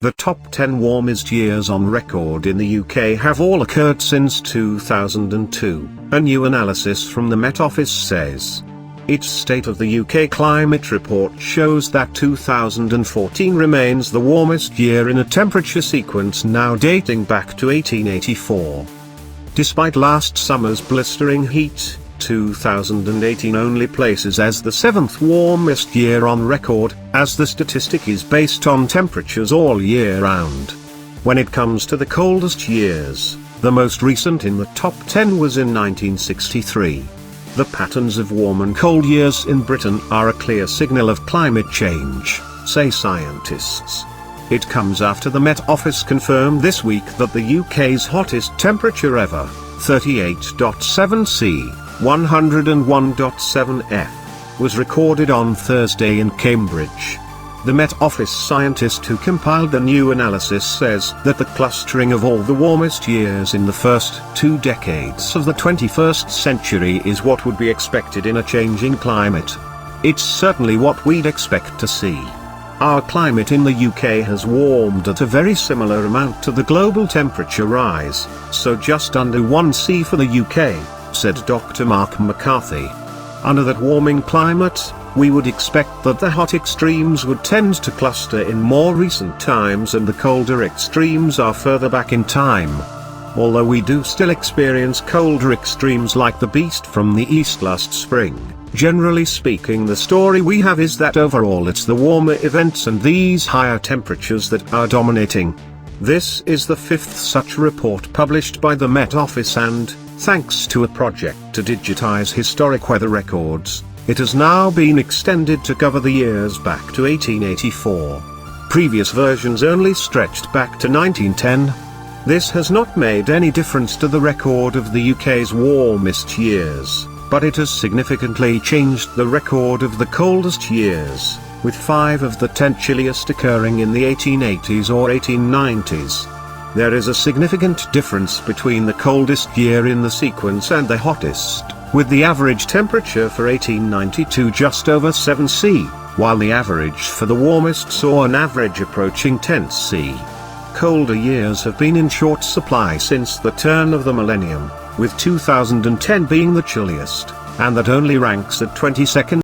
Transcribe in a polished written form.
The top 10 warmest years on record in the UK have all occurred since 2002, a new analysis from the Met Office says. Its State of the UK Climate Report shows that 2014 remains the warmest year in a temperature sequence now dating back to 1884. Despite last summer's blistering heat, 2018 only places as the 7th warmest year on record, as the statistic is based on temperatures all year round. When it comes to the coldest years, the most recent in the top 10 was in 1963. The patterns of warm and cold years in Britain are a clear signal of climate change, say scientists. It comes after the Met Office confirmed this week that the UK's hottest temperature ever, 38.7 C, 101.7 F, was recorded on Thursday in Cambridge. The Met Office scientist who compiled the new analysis says that the clustering of all the warmest years in the first 2 decades of the 21st century is what would be expected in a changing climate. It's certainly what we'd expect to see. Our climate in the UK has warmed at a very similar amount to the global temperature rise, so just under 1 C for the UK, said Dr. Mark McCarthy. Under that warming climate, we would expect that the hot extremes would tend to cluster in more recent times and the colder extremes are further back in time. Although we do still experience colder extremes like the beast from the east last spring, generally speaking the story we have is that overall it's the warmer events and these higher temperatures that are dominating. This is the 5th such report published by the Met Office and, thanks to a project to digitize historic weather records, it has now been extended to cover the years back to 1884. Previous versions only stretched back to 1910. This has not made any difference to the record of the UK's warmest years, but it has significantly changed the record of the coldest years, with 5 of the 10 chilliest occurring in the 1880s or 1890s. There is a significant difference between the coldest year in the sequence and the hottest, with the average temperature for 1892 just over 7 C, while the average for the warmest saw an average approaching 10 C. Colder years have been in short supply since the turn of the millennium, with 2010 being the chilliest, and that only ranks at 22nd.